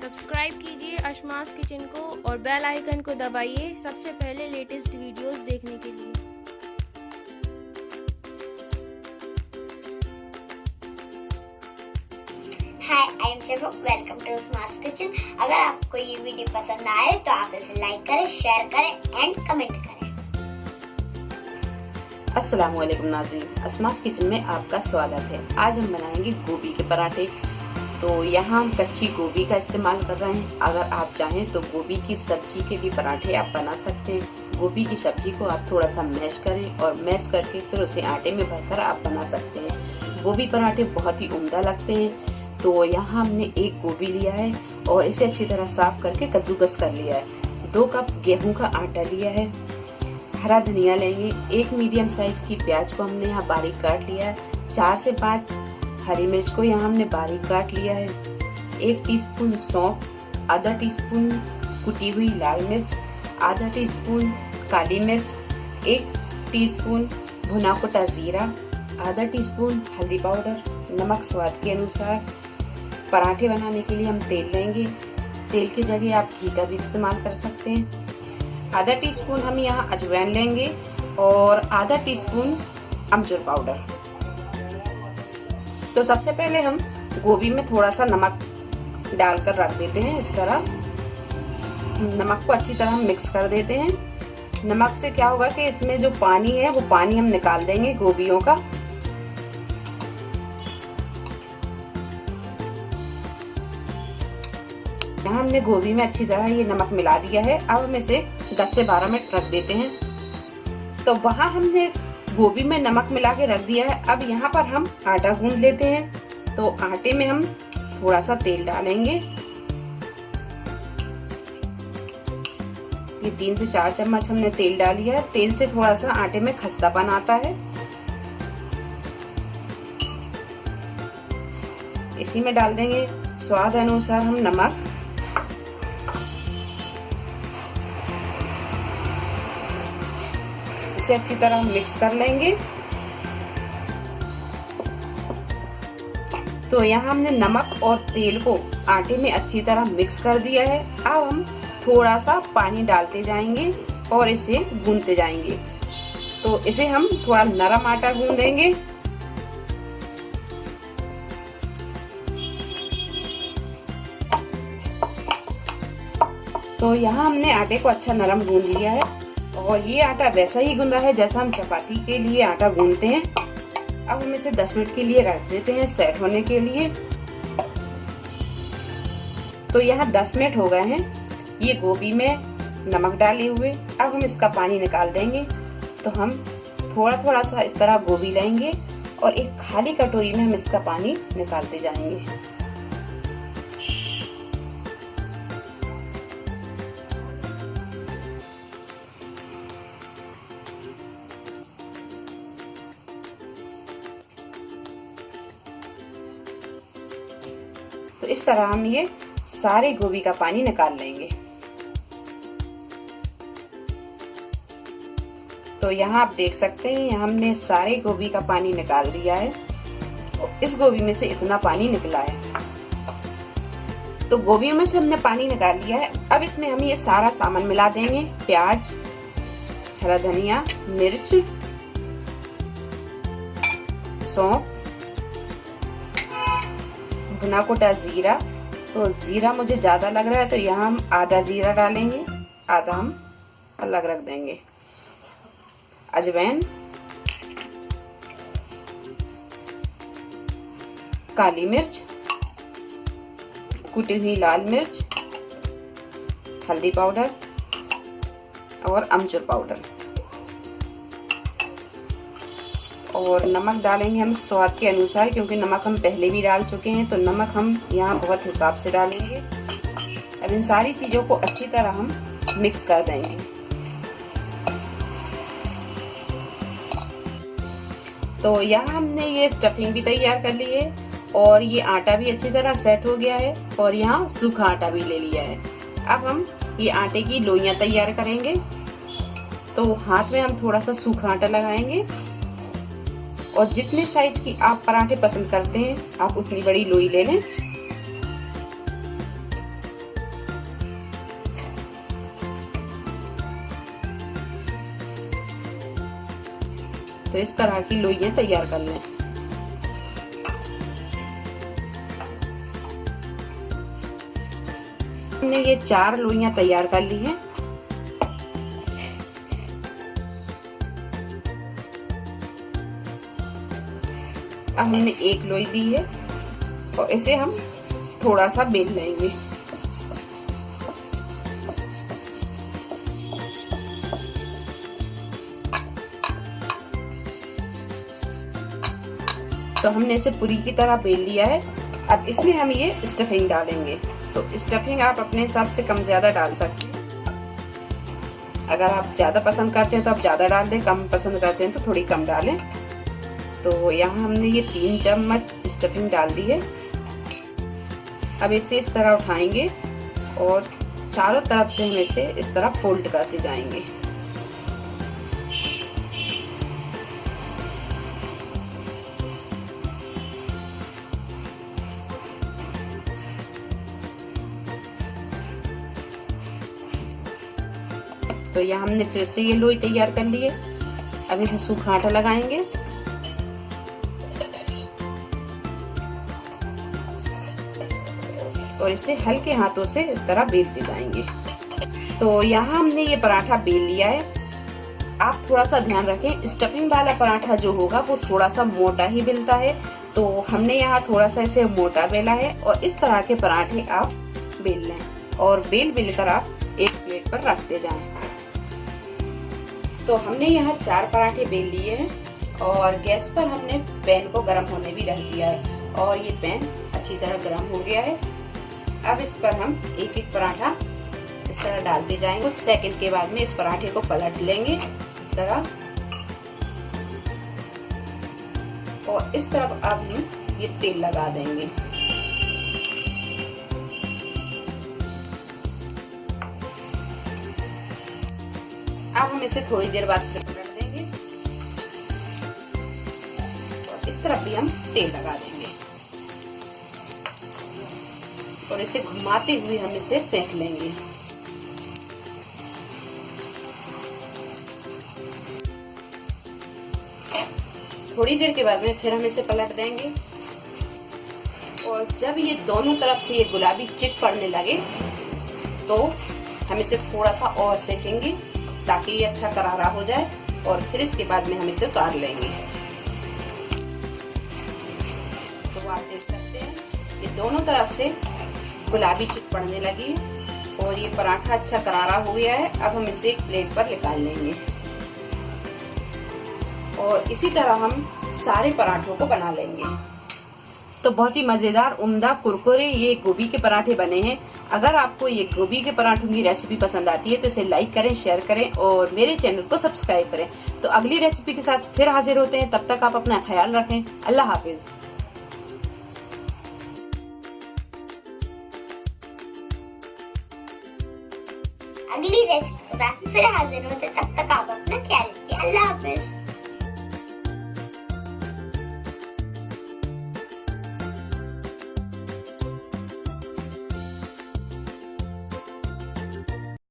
Subscribe कीजिए अशमास kitchen को और बेल आइकन को दबाइए सबसे पहले लेटेस्ट वीडियोस देखने के लिए। Hi, I am Shabo, welcome to Ashma's kitchen. अगर आपको ये वीडियो पसंद आए तो आप इसे लाइक करें, शेयर करें एंड कमेंट करें। अस्सलाम वालेकुम नाज़रीन, अशमास किचन में आपका स्वागत है। आज हम बनाएंगे गोभी के पराठे। तो यहाँ हम कच्ची गोभी का इस्तेमाल कर रहे हैं। अगर आप चाहें तो गोभी की सब्जी के भी पराठे आप बना सकते हैं। गोभी की सब्जी को आप थोड़ा सा मैश करें और मैश करके फिर उसे आटे में भरकर आप बना सकते हैं। गोभी पराठे बहुत ही उम्दा लगते हैं। तो यहाँ हमने एक गोभी लिया है और इसे अच्छी तरह साफ करके कद्दूकस कर लिया है। 2 कप गेहूं का आटा लिया है। हरा धनिया लेंगे। 1 मीडियम साइज की प्याज को हमने यहाँ बारीक काट लिया है। 4 से 5 हरी मिर्च को यहाँ हमने बारीक काट लिया है। 1 टीस्पून सौंफ, आधा टीस्पून कुटी हुई लाल मिर्च, आधा टीस्पून काली मिर्च, 1 टीस्पून भुना कुटा जीरा, आधा टीस्पून हल्दी पाउडर, नमक स्वाद के अनुसार। पराठे बनाने के लिए हम तेल लेंगे। तेल की जगह आप घी का भी इस्तेमाल कर सकते हैं। आधा टीस्पून हम यहाँ अजवाइन लेंगे और आधा टीस्पून अमचूर पाउडर। तो सबसे पहले हम गोभी में थोड़ा सा नमक डालकर रख देते हैं। इस तरह नमक को अच्छी तरह मिक्स कर देते हैं। नमक से क्या होगा कि इसमें जो पानी है वो पानी हम निकाल देंगे गोभियों का। यहाँ हमने गोभी में अच्छी तरह ये नमक मिला दिया है। अब हम इसे 10 से 12 मिनट रख देते हैं। तो वहाँ हमने गोभी में नमक मिला के रख दिया है। अब यहाँ पर हम आटा गूंद लेते हैं। तो आटे में हम थोड़ा सा तेल डालेंगे। ये 3 से 4 चम्मच हमने तेल डाल दिया है। तेल से थोड़ा सा आटे में खस्तापन आता है। इसी में डाल देंगे स्वाद अनुसार हम नमक। इसे अच्छी तरह मिक्स कर लेंगे। तो यहाँ हमने नमक और तेल को आटे में अच्छी तरह मिक्स कर दिया है। अब हम थोड़ा सा पानी डालते जाएंगे और इसे गूंथते जाएंगे। तो इसे हम थोड़ा नरम आटा गूंदेंगे। तो यहाँ हमने आटे को अच्छा नरम गूंद लिया है और ये आटा वैसा ही गूंदा है जैसा हम चपाती के लिए आटा गूंदते हैं। अब हम इसे 10 मिनट के लिए रख देते हैं सेट होने के लिए। तो यहाँ 10 मिनट हो गए हैं ये गोभी में नमक डाले हुए। अब हम इसका पानी निकाल देंगे। तो हम थोड़ा थोड़ा सा इस तरह गोभी लेंगे और एक खाली कटोरी में हम इसका पानी निकालते जाएंगे। तो इस तरह हम ये सारे गोभी का पानी निकाल लेंगे। तो यहाँ आप देख सकते हैं यहाँ हमने सारे गोभी का पानी निकाल दिया है। इस गोभी में से इतना पानी निकला है। तो गोभियों में से हमने पानी निकाल लिया है। अब इसमें हम ये सारा सामान मिला देंगे। प्याज, हरा धनिया, मिर्च, सौंफ, भुना कुटा जीरा। तो जीरा मुझे ज्यादा लग रहा है तो यहाँ हम आधा जीरा डालेंगे, आधा हम अलग रख देंगे। अजवाइन, काली मिर्च, कुटी हुई लाल मिर्च, हल्दी पाउडर और अमचूर पाउडर और नमक डालेंगे हम स्वाद के अनुसार, क्योंकि नमक हम पहले भी डाल चुके हैं। तो नमक हम यहाँ बहुत हिसाब से डालेंगे। अब इन सारी चीजों को अच्छी तरह हम मिक्स कर देंगे। तो यहाँ हमने ये स्टफिंग भी तैयार कर ली है और ये आटा भी अच्छी तरह सेट हो गया है और यहाँ सूखा आटा भी ले लिया है। अब हम ये आटे की लोइयां तैयार करेंगे। तो हाथ में हम थोड़ा सा सूखा आटा लगाएंगे और जितने साइज की आप पराठे पसंद करते हैं आप उतनी बड़ी लोई ले लें। तो इस तरह की लोइयां तैयार कर लें। हमने ये 4 लोइयां तैयार कर ली हैं। अब हमने एक लोई दी है और इसे हम थोड़ा सा बेल लेंगे। तो हमने इसे पूरी की तरह बेल लिया है। अब इसमें हम ये स्टफिंग डालेंगे। तो स्टफिंग आप अपने हिसाब से कम ज्यादा डाल सकते हैं। अगर आप ज्यादा पसंद करते हैं तो आप ज्यादा डाल दें, कम पसंद करते हैं तो थोड़ी कम डालें। तो यहाँ हमने ये 3 चम्मच स्टफिंग डाल दी है। अब इसे इस तरह उठाएंगे और चारों तरफ से हम इसे इस तरह फोल्ड करते जाएंगे। तो यहाँ हमने फिर से ये लोई तैयार कर ली है। अब इसे सूखा आटा लगाएंगे और इसे हल्के हाथों से इस तरह बेलते जाएंगे। तो यहाँ हमने ये पराठा बेल लिया है। आप थोड़ा सा ध्यान रखें, स्टफिंग वाला पराठा जो होगा वो थोड़ा सा मोटा ही बेलता है। तो हमने यहाँ थोड़ा सा इसे मोटा बेला है और इस तरह के पराठे आप बेल लें और बेल कर आप एक प्लेट पर रखते जाएं। तो हमने यहाँ 4 पराठे बेल लिए हैं और गैस पर हमने पैन को गर्म होने भी रख दिया है और ये पैन अच्छी तरह गर्म हो गया है। अब इस पर हम एक एक पराठा इस तरह डालते जाएंगे। कुछ सेकंड के बाद में इस पराठे को पलट लेंगे इस तरह, और इस तरफ अब हम ये तेल लगा देंगे। अब हम इसे थोड़ी देर बाद फिर पलट देंगे और इस तरफ भी हम तेल लगा देंगे और इसे घुमाते हुए हम इसे सेक लेंगे। थोड़ी देर के बाद में फिर हम इसे पलट देंगे और जब ये दोनों तरफ से ये गुलाबी चिट पड़ने लगे तो हम इसे थोड़ा सा और सेकेंगे ताकि ये अच्छा करारा हो जाए और फिर इसके बाद में हम इसे उतार लेंगे। तो आप देख सकते हैं ये दोनों तरफ से गुलाबी चिट पड़ने लगी और ये पराठा अच्छा करारा हो गया है। अब हम इसे एक प्लेट पर निकाल लेंगे और इसी तरह हम सारे पराठों को बना लेंगे। तो बहुत ही मजेदार, उम्दा, कुरकुरे ये गोभी के पराठे बने हैं। अगर आपको ये गोभी के पराठों की रेसिपी पसंद आती है तो इसे लाइक करें, शेयर करें और मेरे चैनल को सब्सक्राइब करें। तो अगली रेसिपी के साथ फिर हाजिर होते हैं। तब तक आप अपना ख्याल रखें। अल्लाह हाफिज। अगली रेसिपी के साथ फिर हाजिर होते, तब तक आप